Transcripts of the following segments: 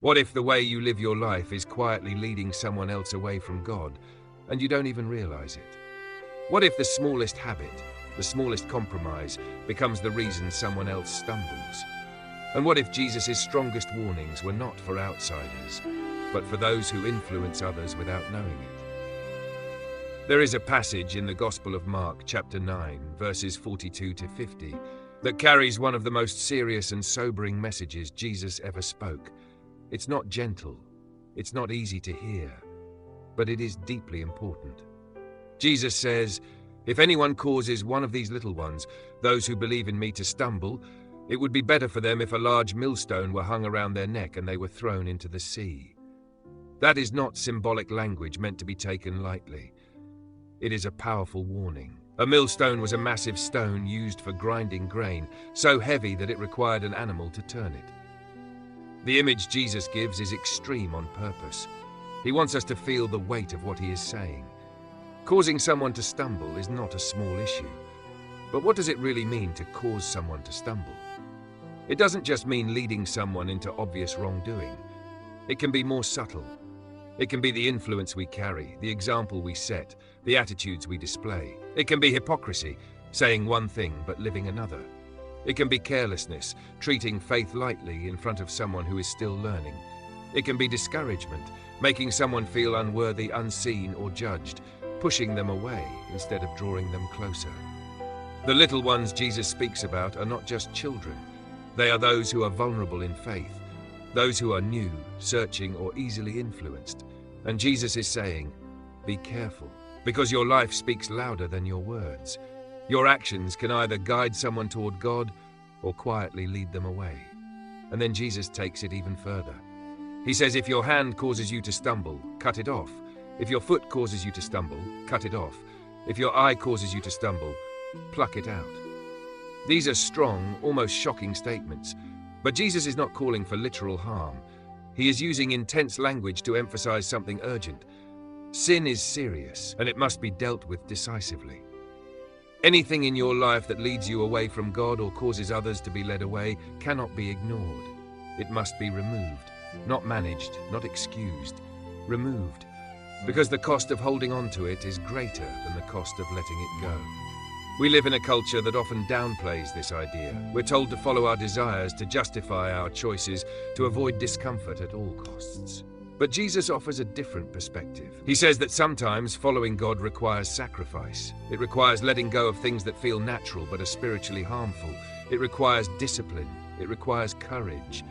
What if the way you live your life is quietly leading someone else away from God, and you don't even realize it? What if the smallest habit, the smallest compromise, becomes the reason someone else stumbles? And what if Jesus' strongest warnings were not for outsiders, but for those who influence others without knowing it? There is a passage in the Gospel of Mark, chapter 9, verses 42 to 50, that carries one of the most serious and sobering messages Jesus ever spoke. It's not gentle, it's not easy to hear, but it is deeply important. Jesus says, "If anyone causes one of these little ones, those who believe in me, to stumble, it would be better for them if a large millstone were hung around their neck and they were thrown into the sea." That is not symbolic language meant to be taken lightly. It is a powerful warning. A millstone was a massive stone used for grinding grain, so heavy that it required an animal to turn it. The image Jesus gives is extreme on purpose. He wants us to feel the weight of what he is saying. Causing someone to stumble is not a small issue. But what does it really mean to cause someone to stumble? It doesn't just mean leading someone into obvious wrongdoing. It can be more subtle. It can be the influence we carry, the example we set, the attitudes we display. It can be hypocrisy, saying one thing but living another. It can be carelessness, treating faith lightly in front of someone who is still learning. It can be discouragement, making someone feel unworthy, unseen, or judged, pushing them away instead of drawing them closer. The little ones Jesus speaks about are not just children. They are those who are vulnerable in faith, those who are new, searching, or easily influenced. And Jesus is saying, be careful, because your life speaks louder than your words. Your actions can either guide someone toward God or quietly lead them away. And then Jesus takes it even further. He says, if your hand causes you to stumble, cut it off. If your foot causes you to stumble, cut it off. If your eye causes you to stumble, pluck it out. These are strong, almost shocking statements, but Jesus is not calling for literal harm. He is using intense language to emphasize something urgent. Sin is serious, and it must be dealt with decisively. Anything in your life that leads you away from God or causes others to be led away cannot be ignored. It must be removed, not managed, not excused. Removed, because the cost of holding on to it is greater than the cost of letting it go. We live in a culture that often downplays this idea. We're told to follow our desires, to justify our choices, to avoid discomfort at all costs. But Jesus offers a different perspective. He says that sometimes following God requires sacrifice. It requires letting go of things that feel natural but are spiritually harmful. It requires discipline. It requires courage.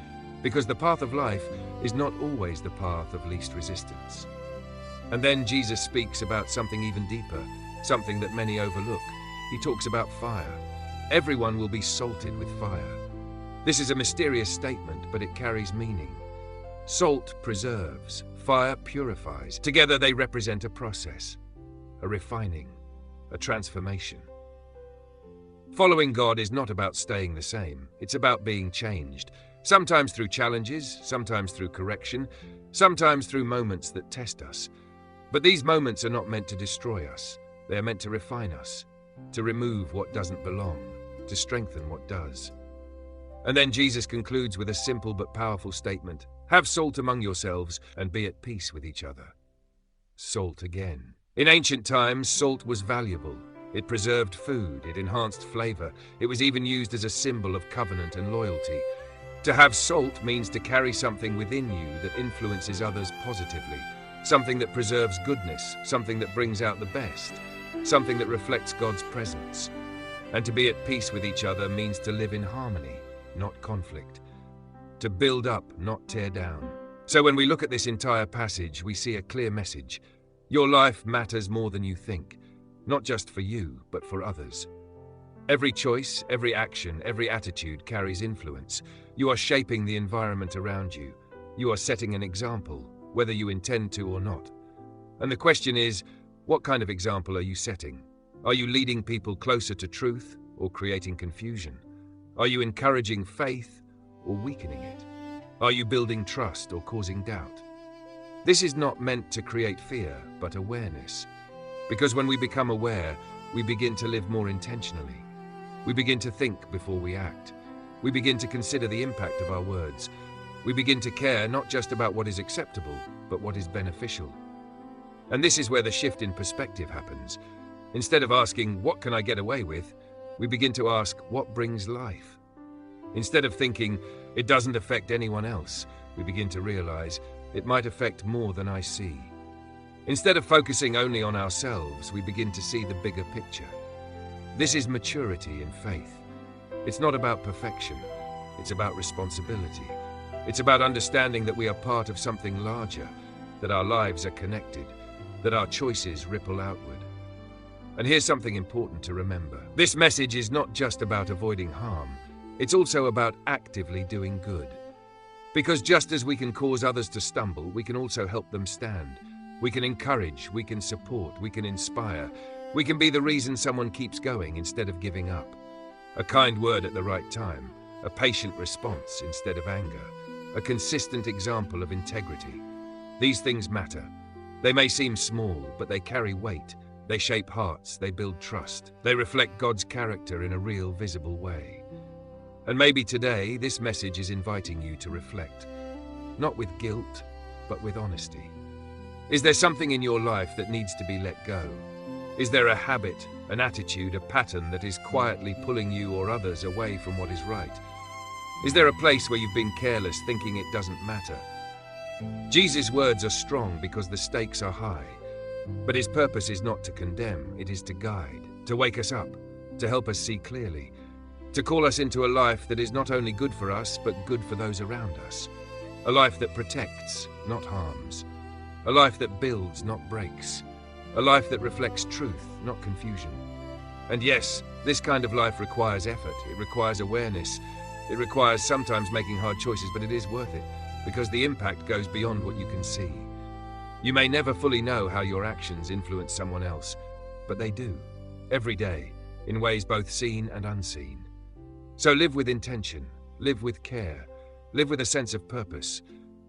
Because the path of life is not always the path of least resistance. And then Jesus speaks about something even deeper, something that many overlook. He talks about fire. Everyone will be salted with fire. This is a mysterious statement, but it carries meaning. Salt preserves, fire purifies. Together they represent a process, a refining, a transformation. Following God is not about staying the same. It's about being changed. Sometimes through challenges, sometimes through correction, sometimes through moments that test us. But these moments are not meant to destroy us. They are meant to refine us, to remove what doesn't belong, to strengthen what does. And then Jesus concludes with a simple but powerful statement. Have salt among yourselves and be at peace with each other. Salt again. In ancient times, salt was valuable. It preserved food, it enhanced flavor. It was even used as a symbol of covenant and loyalty. To have salt means to carry something within you that influences others positively, something that preserves goodness, something that brings out the best, something that reflects God's presence. And to be at peace with each other means to live in harmony, not conflict. To build up, not tear down. So when we look at this entire passage, we see a clear message. Your life matters more than you think, not just for you, but for others. Every choice, every action, every attitude carries influence. You are shaping the environment around you. You are setting an example, whether you intend to or not. And the question is, what kind of example are you setting? Are you leading people closer to truth or creating confusion? Are you encouraging faith or weakening it? Are you building trust or causing doubt? This is not meant to create fear, but awareness. Because when we become aware, we begin to live more intentionally. We begin to think before we act. We begin to consider the impact of our words. We begin to care not just about what is acceptable, but what is beneficial. And this is where the shift in perspective happens. Instead of asking, what can I get away with? We begin to ask, what brings life? Instead of thinking, it doesn't affect anyone else, we begin to realize, it might affect more than I see. Instead of focusing only on ourselves, we begin to see the bigger picture. This is maturity in faith. It's not about perfection. It's about responsibility. It's about understanding that we are part of something larger, that our lives are connected, that our choices ripple outward. And here's something important to remember. This message is not just about avoiding harm. It's also about actively doing good. Because just as we can cause others to stumble, we can also help them stand. We can encourage, we can support, we can inspire. We can be the reason someone keeps going instead of giving up. A kind word at the right time, a patient response instead of anger, a consistent example of integrity. These things matter. They may seem small, but they carry weight. They shape hearts, they build trust. They reflect God's character in a real, visible way. And maybe today, this message is inviting you to reflect, not with guilt, but with honesty. Is there something in your life that needs to be let go? Is there a habit, an attitude, a pattern that is quietly pulling you or others away from what is right? Is there a place where you've been careless, thinking it doesn't matter? Jesus' words are strong because the stakes are high. But his purpose is not to condemn, it is to guide, to wake us up, to help us see clearly, to call us into a life that is not only good for us, but good for those around us. A life that protects, not harms. A life that builds, not breaks. A life that reflects truth, not confusion. And yes, this kind of life requires effort. It requires awareness. It requires sometimes making hard choices, but it is worth it, because the impact goes beyond what you can see. You may never fully know how your actions influence someone else, but they do, every day, in ways both seen and unseen. So live with intention, live with care, live with a sense of purpose,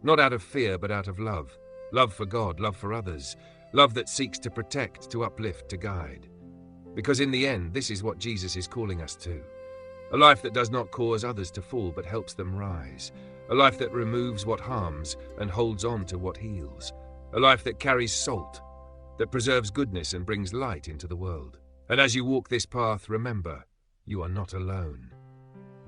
not out of fear, but out of love. Love for God, love for others, love that seeks to protect, to uplift, to guide. Because in the end, this is what Jesus is calling us to. A life that does not cause others to fall, but helps them rise. A life that removes what harms and holds on to what heals. A life that carries salt, that preserves goodness and brings light into the world. And as you walk this path, remember, you are not alone.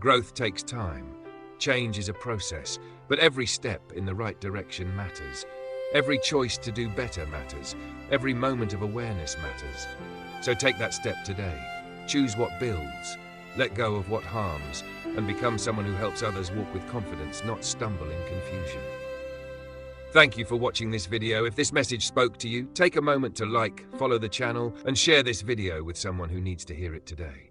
Growth takes time. Change is a process, but every step in the right direction matters. Every choice to do better matters. Every moment of awareness matters. So take that step today. Choose what builds. Let go of what harms, and become someone who helps others walk with confidence, not stumble in confusion. Thank you for watching this video. If this message spoke to you, take a moment to like, follow the channel, and share this video with someone who needs to hear it today.